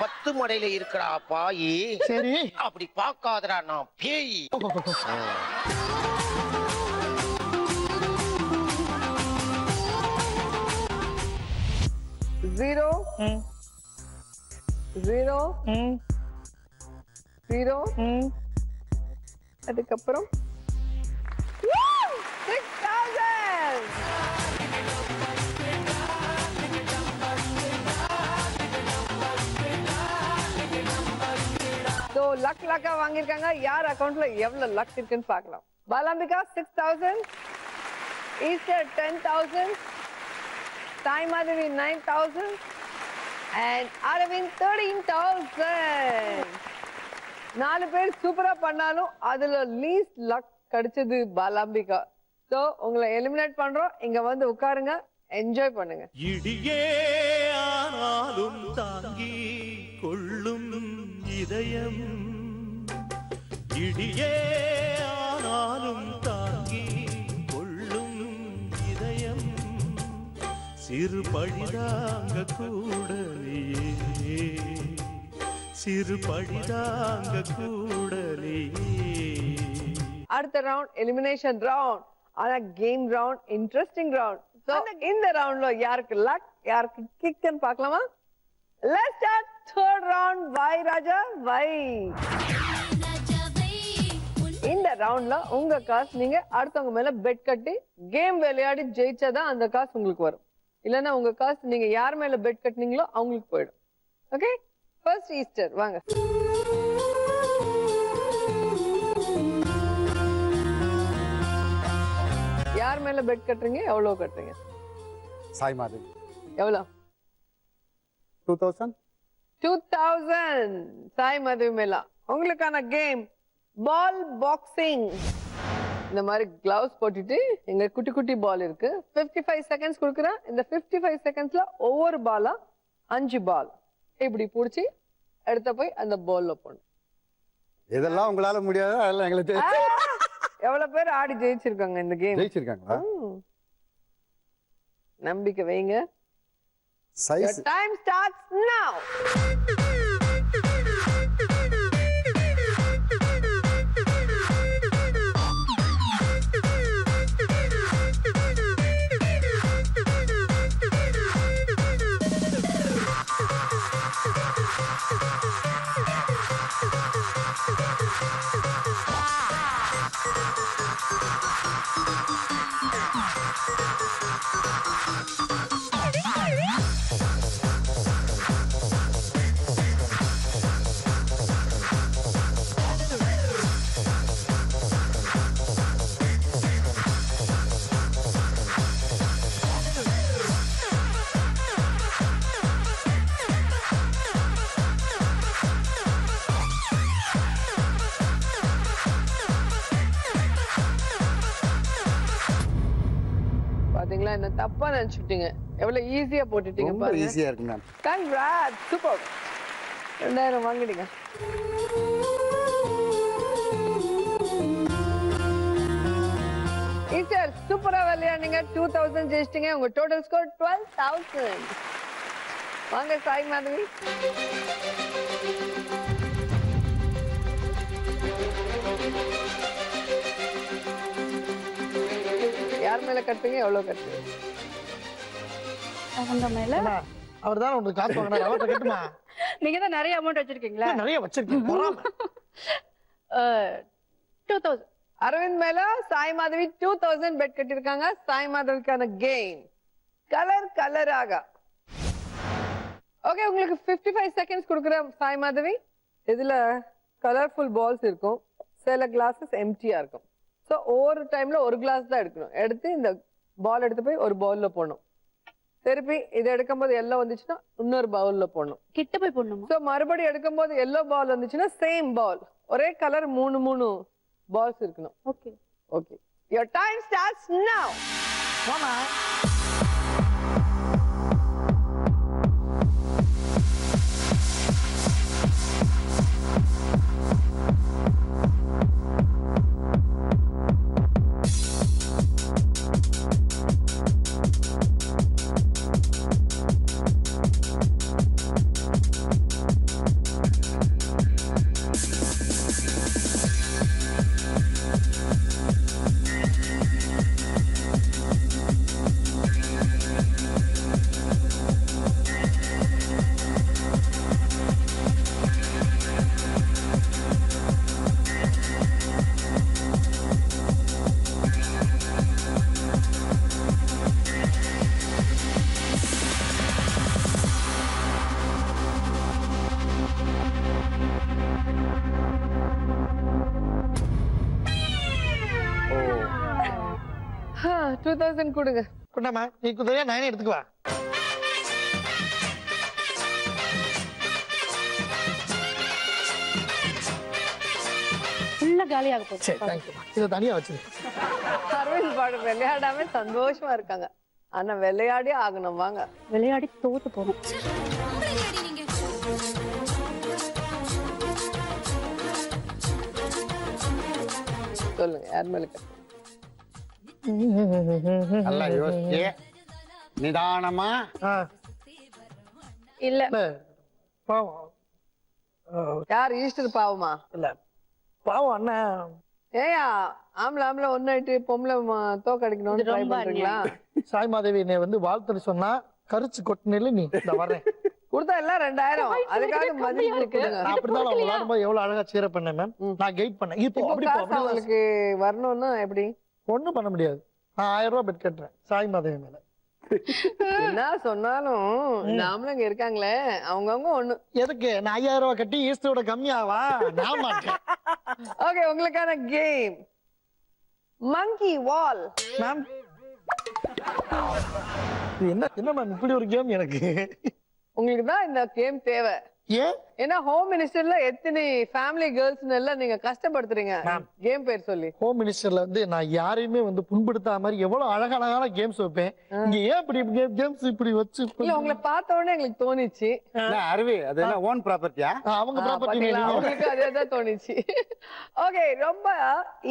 10 மடையில இருக்கிறா பாயி. சரி அப்படி பார்க்காதடா நான் பேய். 0 0 0 அதுக்கப்புறம் 6000. So luck luck-ஆ வாங்கிருக்காங்க. யார் அக்கவுண்ட்ல எவ்வளவு லக் இருக்குன்னு பார்க்கலாம். Balambika 6000, Esther 10,000, Sai Madhavi 9,000 and Aravind 13,000. 4 பேர் சூப்பரா பண்ணாலும் அதுல லீஸ்ட் லக் கிடைச்சது பாலாம்பிகா. சோ உங்களை எலிமினேட் பண்றோம். இங்க வந்து உட்காருங்க, என்ஜாய் பண்ணுங்க. இடியே ஆனாலும் தாங்கி கொள்ளும் இதயம், இடியே ஆனாலும் தாங்கி கொள்ளும் இதயம், சிறு பழிதாங்க கூடலையே, சிறு பழிதாங்க கூடலையே. அடுத்த ரவுண்ட் எலிமினேஷன் ரவுண்ட். ஆனா game round interesting round. So இந்த ரவுண்ட்ல யாருக்கு லக் யாருக்கு கிக்னு பார்க்கலாமா? Let's start third round. வை ராஜா வை. இந்த ரவுண்ட்ல உங்க காசு நீங்க அடுத்தவங்க மேல பெட் கட்டி கேம் விளையாடி ஜெயிச்சாதான் அந்த காசு உங்களுக்கு வரும். இல்லன்னா உங்க காசு நீங்க யார் மேல பெட் கட்டினீங்களோ அவங்களுக்கு போயிடும். ஓகே, ஃபர்ஸ்ட் ஈஸ்டர் வாங்க. யார் மேல பெட் கட்டுறீங்க? எவ்வளவு கட்டுறீங்க? சாய் மாதவி. எவ்வளவு? 2000. 2000 சாய் மாதவி மேல. உங்களுக்கான கேம் பால் பாக்ஸிங். இந்த மாதிரி கிளவுஸ் போட்டுட்டு எங்க குட்டி குட்டி பால் இருக்கு. 55 செகண்ட்ஸ் கொடுக்குறேன். இந்த 55 செகண்ட்ஸ்ல ஒவ்வொரு பாலா 5 பால் இப்படி புடிச்சு எடுத்த போய் அந்த பால்ல போடணும். இதெல்லாம் உங்களால முடியாது, அதெல்லாம் எங்களுக்கு எவ்வளவு பேர் ஆடி ஜெயிச்சிருக்காங்க இந்த கேம்? ஜெயிச்சிருக்காங்களா? நம்பிக்கை வைங்க. சைஸ் டைம் ஸ்டார்ட்ஸ் நவ. பாத்தீங்களா, என்ன தப்பா நினைச்சுட்டீங்க. எவ்வளவு ஈஸியா போட்டுட்டீங்க ரொம்ப பாருங்க. ஈஸியா இருக்கு மேம். Congrats, super. 2000 வாங்கிடுங்க. ஈஸ்டர் சூப்பரா விளையாடுங்க. 2000 ஜெயிச்சிட்டீங்க. உங்க டோட்டல் ஸ்கோர் 12,000. வாங்க சாய் மாதவி. யார் மேல கட்டுறீங்க? எவ்வளவு கட்டுறீங்க? அவங்க மேல. அவர் தான் உங்களுக்கு காசு வாங்கினாரு, அவர்ட்ட கட்டுமா? நீங்க தான் நிறைய அமௌண்ட் வச்சிருக்கீங்களா? நிறைய வச்சிருக்கீங்க. 2000. அரவிந்த் மேல சாய் மாதவி 2000 பெட் கட்டிருக்காங்க. சாய் மாதவிக்கான கேம் கலர் கலராக. ஓகே, உங்களுக்கு 55 செகண்ட்ஸ் கொடுக்குற சாய் மாதவி. இதுல கலர்ஃபுல் பால்ஸ் இருக்கும், சில கிளாஸஸ் எம்டியா இருக்கும். ஸோ ஒவ்வொரு டைம்ல ஒரு கிளாஸ் தான் எடுக்கணும். எடுத்து இந்த பால் எடுத்து போய் ஒரு பவுல்ல போடணும். திருப்பி இதை எடுக்கும்போது எல்லோ வந்துச்சுன்னா இன்னொரு பவுல்ல போடணும். கிட்ட போய் போடணும். ஸோ மறுபடியும் எடுக்கும்போது எல்லோ பால் வந்துச்சுன்னா சேம் பால், ஒரே கலர் 3 பால்ஸ் இருக்கணும். Okay okay, your time starts now. வாமா. ஆ, 2000 கொடுங்க. கொண்டாமா, நீ குதிரையா நானே எடுத்துக்குவா. ஃபுல்லா காலியாக போகுது. சரி, தேங்க்யூ. இதை தனியா வச்சிரு. அரவிந்த் பாடு விளையாடாம சந்தோஷமா இருக்காங்க. ஆனா விளையாடி ஆகணும். வாங்க விளையாடி தோத்து போகணும். சொல்லுங்க யார் மேல நல்லா யோசிச்சு நிதானமா. இல்ல பாவம். யார் ஈஸ்டர் பாவமா? இல்ல பாவம் அண்ணன். ஏயா ஆம்பளை ஆம்பளை ஒன்னாயிட்டு பொம்பளை தோக்கடிக்கணும்னு ட்ரை பண்றீங்களா? சாய் மாதேவி என்னை வந்து வாழ்த்து சொன்னா கரிச்சு கொட்டினில நீ இந்த வர்றேன் கொடுத்தா எல்லாம் 2000. அதுக்காக மதிப்பு கொடுங்க. நான் அப்படிதான் அவங்க விளையாடும்போது எவ்வளவு அழகா சீர பண்ணேன் மேம். நான் கைட் பண்ணேன். இப்போ அப்படி உங்களுக்கு வரணும்னா எப்படி? ஒண்ணும் பண்ண முடியாது. நான் 1000 ரூபாய் பெட் கட்டுறேன் சாய் மாதேவி மேல. என்ன சொன்னாலும் நாமளும் இங்க இருக்காங்களே அவங்கவுங்க ஒண்ணு. எதுக்கு நான் 5000 ரூபாய் கட்டி ஈஸ்டரோட கம்மியாவா? நான் மாட்டேன். ஓகே, உங்களுக்கான கேம் மங்கி வால். மேம் என்ன மேம் இப்படி ஒரு கேம் எனக்கு? உங்களுக்கு தான் இந்த கேம் தேவை. ஏன்? ஏன்னா ஹோம் மினிஸ்டர்ல எத்தனை ஃபேமிலி கேர்ள்ஸ் எல்லாம் நீங்க கஷ்டப்படுத்துறீங்க கேம் பேர் சொல்லி. ஹோம் மினிஸ்டர்ல வந்து நான் யாரையுமே வந்து புண்படுத்தாத மாதிரி எவ்வளவு அழகான கேம்ஸ் வைப்பேன். இங்க ஏன் இப்படி கேம்ஸ் இப்படி வச்சு? இல்ல உங்களை பார்த்த உடனே எங்களுக்கு தோணிச்சு. அருவி அது என்ன ஓன் ப்ராப்பர்ட்டியா? அவங்க ப்ராப்பர்ட்டி. உங்களுக்கு அதே தான் தோணிச்சு. ஓகே, ரொம்ப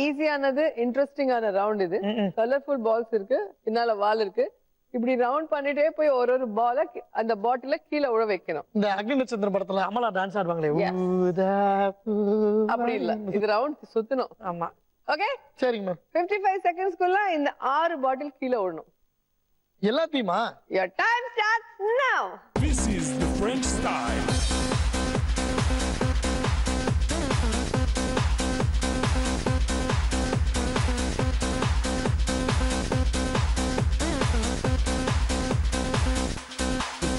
ஈஸியானது இன்ட்ரெஸ்டிங்கான ரவுண்ட் இது. கலர்ஃபுல் பால்ஸ் இருக்கு, பின்னால வால் இருக்கு. இப்படி ரவுண்ட் பண்ணிட்டே போய் ஒரு ஒரு பால அந்த பாட்டில கீழே உழ வைக்கணும். இந்த அக்னி நட்சத்திரம் படத்துல அமலா டான்ஸ் ஆடுவாங்களே அப்படி இல்ல, இது ரவுண்ட் சுத்தணும். ஆமா. ஓகே சரிங்க மேம். 55 செகண்ட்ஸ்க்குள்ள இந்த 6 பாட்டில் கீழே விடணும். எல்லாத்தையுமா? Your time starts now. This is the French style.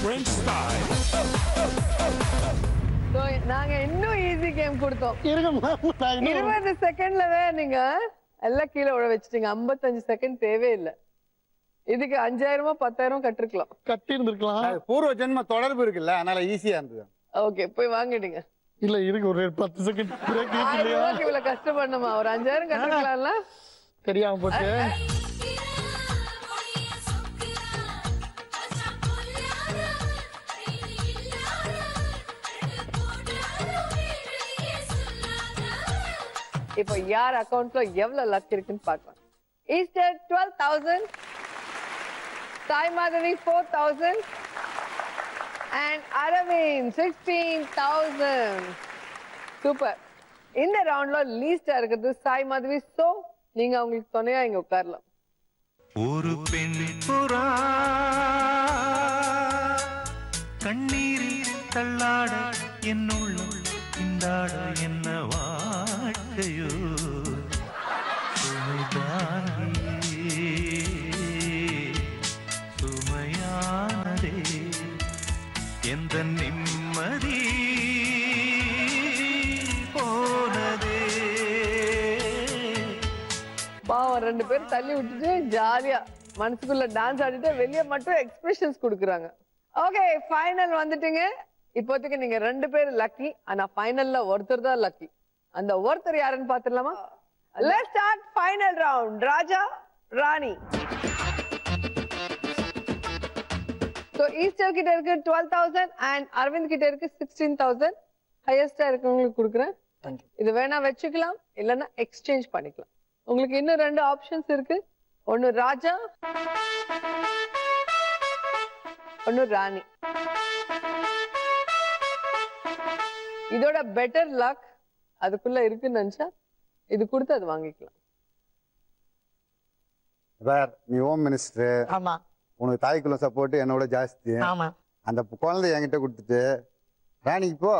French style. So, நாங்க இன்னும் ஈஸி கேம் கொடுத்தோம். 20 செகண்ட்லவே நீங்க எல்லாம் கீழே விழ வச்சிட்டீங்க. 55 செகண்ட் தேவையில்லை. இதுக்கு 5000 10,000 கட்டிருக்கலாம். கட்டி இருந்திருக்கலாம். பூர்வ ஜென்ம தொடர்பு இருக்குல்ல, அதனால ஈஸியா இருந்தது. ஓகே, போய் வாங்கிடுங்க. இல்ல இருக்கு ஒரு 10 செகண்ட் பிரேக் இல்லையா? இவ்வளவு கஷ்டப்படணுமா? ஒரு 5000 கட்டிருக்கலாம்ல. தெரியாம போச்சு. இப்போ யார் அக்கவுண்ட்ல எவ்வளவு லக் இருக்குன்னு பார்க்கலாம். Esther 12,000, Sai Madhavi 4,000 and Aravind 16,000. Super. இந்த ரவுண்ட்ல லீஸ்டா இருக்கிறது சாய் மாதவி. சோ நீங்க அவங்களுக்கு துணையா இங்க உட்காரலாம். ஒரு பெண் புறா கண்ணீரில் தள்ளாட என்னுள்ள இந்தாட என்ன வாழ்க்கையோ சுமையானதே எந்த நிம்மதி போனதே. பாவம் 2 பேர் தள்ளி விட்டுட்டு ஜாலியா மனசுக்குள்ள டான்ஸ் ஆடிட்டு வெளியே மட்டும் எக்ஸ்பிரஷன்ஸ் கொடுக்குறாங்க. ஓகே, ஃபைனல் வந்துட்டீங்க. இப்போதைக்கு நீங்க 2 பேர் லக்கி. ஆனா ஃபைனல்ல ஒருத்தர் தான் லக்கி. அந்த ஒருத்தர் யாருன்னு பாத்துடலாமா? Let's start final round. ராஜா, ராணி. ஸோ ஈஸ்டர் கிட்ட இருக்கு 12,000 அண்ட் அரவிந்த் கிட்ட இருக்கு 16,000. ஹையஸ்டா இருக்கவங்களுக்கு கொடுக்குறேன். இது வேணா வச்சுக்கலாம், இல்லைன்னா எக்ஸ்சேஞ்ச் பண்ணிக்கலாம். உங்களுக்கு இன்னும் 2 ஆப்ஷன்ஸ் இருக்கு. ஒன்னு ராஜா, ஒன்னு ராணி. இதோட பெட்டர் லக் அதுக்குள்ள இருக்குன்னு நினைச்சா இது கொடுத்து அது வாங்கிக்கலாம். வேற நீ ஹோம் மினிஸ்டர், ஆமா, உனக்கு தாய்க்குள்ள சப்போர்ட் என்னோட ஜாஸ்தி. ஆமா, அந்த குழந்தை என்கிட்ட கொடுத்துட்டு ராணிக்கு போ.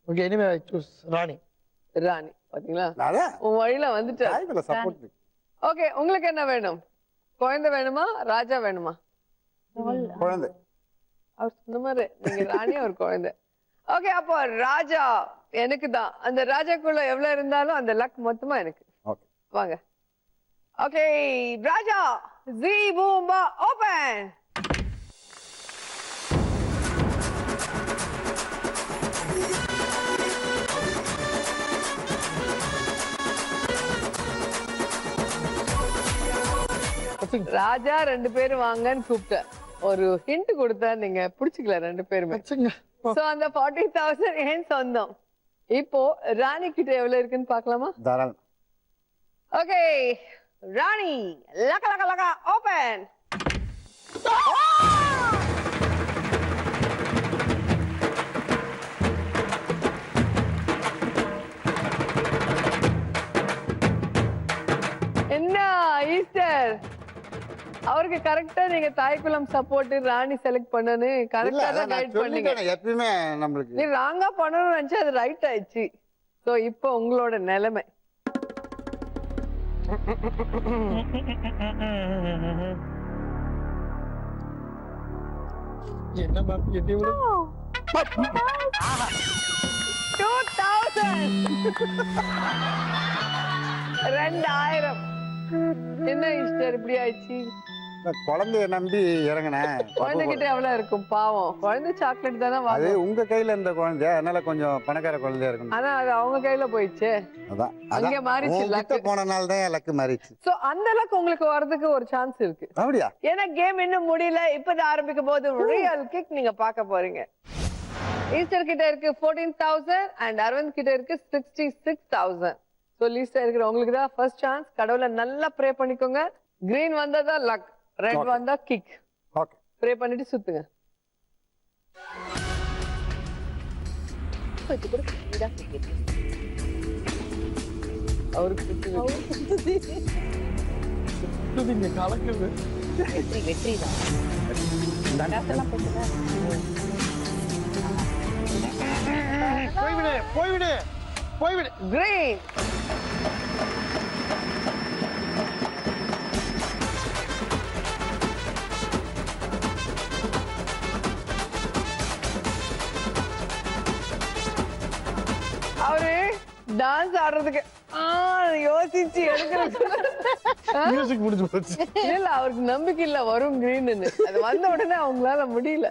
ஓகே, எனிவே ஐ சூஸ் ராணி. ராணி பாத்தீங்களா, அதான் உன் வழியில வந்துட்டு. தாய்க்குள்ள சப்போர்ட். ஓகே, உங்களுக்கு என்ன வேணும்? குழந்தை வேணுமா, ராஜா வேணுமா? குழந்தை. அவர் சொன்ன மாதிரி நீங்க ராணி, அவர் குழந்தை. ஓகே, அப்போ ராஜா எனக்கு தான். அந்த ராஜாக்குள்ள எவ்வளவு இருந்தாலும் அந்த லக் மொத்தமா எனக்கு. ஓகே, வாங்க. ஓகே, ராஜா ஜி பூம்பா ஓபன். ராஜா 2 பேரும் வாங்கன்னு கூப்பிட்டேன். ஒரு ஹிண்ட் கொடுத்தா நீங்க புடிச்சுக்கல 2 பேருமே. சோ அந்த 40,000 ஏன் சொந்தம். இப்போ ராணி கிட்ட எவ்வளவு இருக்குன்னு பாக்கலாமா? தாராளம். ஓகே, ராணி லக லக லக ஓபன். என்ன ஈஸ்டர், அவருக்கு கரெக்டா நீங்க தாய்க்குளம் சப்போர்ட் ராணி செலக்ட் பண்ணனு கரெக்டா தான் கைட் பண்ணீங்க. எப்பவுமே நம்மளுக்கு நீ ராங்கா பண்ணணும்னு நினைச்சா அது ரைட் ஆயிடுச்சு. சோ இப்போ உங்களோட நிலைமை. என்ன பாப்பி எட்டி விடு. 2000. என்ன ஈஸ்டர் இப்படி ஆயிடுச்சு? குழந்தைய நம்பி இறங்கினேன். குழந்தைகிட்ட எவ்வளவு இருக்கும் பாவம். குழந்தை சாக்லேட் தானே அது வாங்கும். உங்க கையில இருந்த குழந்தை, அதனால கொஞ்சம் பணக்கார குழந்தையா இருக்கணும். ஆனா அது அவங்க கையில போயிடுச்சு. அதான் அங்க மாறிச்சு லக்கு. போனனால தான் லக்கு மாறிச்சு. சோ அந்த லக் உங்களுக்கு வரதுக்கு ஒரு சான்ஸ் இருக்கு. அப்படியா? ஏன்னா கேம் இன்னும் முடியல, இப்பதான் ஆரம்பிக்க போது. ரியல் கிக் நீங்க பார்க்க போறீங்க. ஈஸ்டர் கிட்ட இருக்கு 14,000 அண்ட் அரவிந்த் கிட்ட இருக்கு 66,000. சோ லிஸ்ட்ல இருக்கிற உங்களுக்கு தான் ஃபர்ஸ்ட் சான்ஸ். கடவுளை நல்லா ப்ரே பண்ணிக்கோங்க. கிரீன் வந்தா லக், ரெட் வந்தா கிக். ஓகே, ப்ரே பண்ணிட்டு சுத்துங்க. அவருக்கு சுத்துது கலக்குது. வெற்றி தான். போய்விடு போய்விடு போய்விடு. கிரீன். அவரு டான்ஸ் ஆடுறதுக்கு யோசிச்சு எடுக்கிறது. மியூசிக் முடிஞ்சு போச்சு. இல்ல அவருக்கு நம்பிக்கை இல்ல வரும் கிரீன்னு. அது வந்த உடனே அவங்களால முடியல.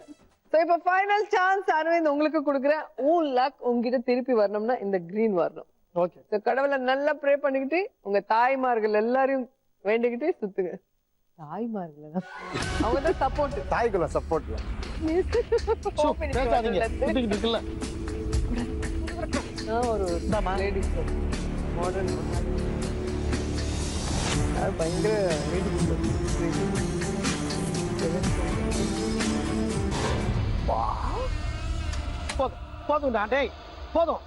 சோ இப்ப ஃபைனல் சான்ஸ் அரவிந்த் உங்களுக்கு கொடுக்குறேன். உன் லக் உங்ககிட்ட திருப்பி வரணும்னா இந்த கிரீன் வரணும். ஓகே, சோ கடவுளை நல்லா ப்ரே பண்ணிக்கிட்டு உங்க தாய்மார்கள் எல்லாரையும் வேண்டிக்கிட்டே சுத்துங்க. தாய்மார்கள் அவங்க தான் சப்போர்ட். தாய்க்குள்ள சப்போர்ட்ல பேசாதீங்க. சுத்திக்கிட்டு இருக்குல்ல ஒரு லேடிஸ் மாடர்ன் பயங்கர போதும் போதும்டா டேய் போதும்.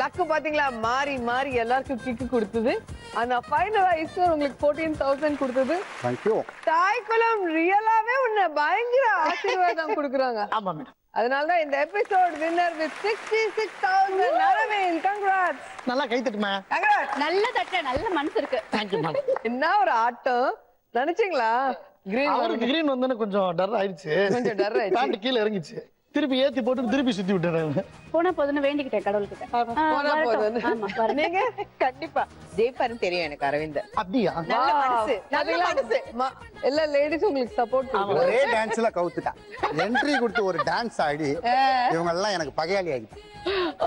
லக்கு பாத்தீங்களா, மாறி மாறி எல்லாருக்கும் கிக்கு கொடுத்தது. ஆனா ஃபைனலா ஈஸ்டர் உங்களுக்கு 14,000 கொடுத்தது. Thank you. தாய்க்குளம் ரியலாவே உன்னை பயங்கர ஆசீர்வாதம் கொடுக்குறாங்க. ஆமா மேடம். அதனாலதான் இந்த episode winner with 66,000 Aravind. Congrats. நல்லா கை தட்டுமா. கங்க்ராட்ஸ். நல்ல தட்ட, நல்ல மனசு இருக்கு. Thank you madam. என்ன ஒரு ஆட்டம் நினைச்சீங்களா? அவருக்கு கிரீன் வந்தோன்னு கொஞ்சம் டர் ஆயிடுச்சு. கொஞ்சம் டர் ஆயிடுச்சு. பேண்ட் கீழ இறங்கிச்சு. திருப்பி ஏத்தி போட்டு திருப்பி சுத்தி விட்டுறாங்க. போனா போதுன்னு வேண்டிக்கிட்டேன் கடவுள்கிட்ட. போனா போதும்னு. ஆமா வரேன். நீங்க கண்டிப்பா ஜெயிப்பாருன்னு தெரியும் எனக்கு அரவிந்த். அப்படியா? நல்ல மனசு, நல்ல மனசு. எல்லா லேடிஸும் உங்களுக்கு சப்போர்ட் ஒரே டான்ஸ்ல கவுத்துட்டா. என்ட்ரி கொடுத்து ஒரு டான்ஸ் ஆடி இவங்க எல்லாம் எனக்கு பகையாளி ஆகிட்டாங்க.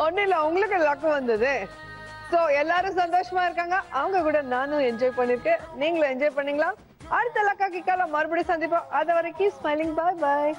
ஒன்னும் இல்ல, உங்களுக்கு லக் வந்தது. சோ எல்லாரும் சந்தோஷமா இருக்காங்க. அவங்க கூட நானும் என்ஜாய் பண்ணிருக்கேன். நீங்களும் என்ஜாய் பண்ணீங்களா? அடுத்த லக்கா கிக்கால மறுபடியும் சந்திப்போம். அது வரைக்கும் ஸ்மைலிங். பாய் பாய்.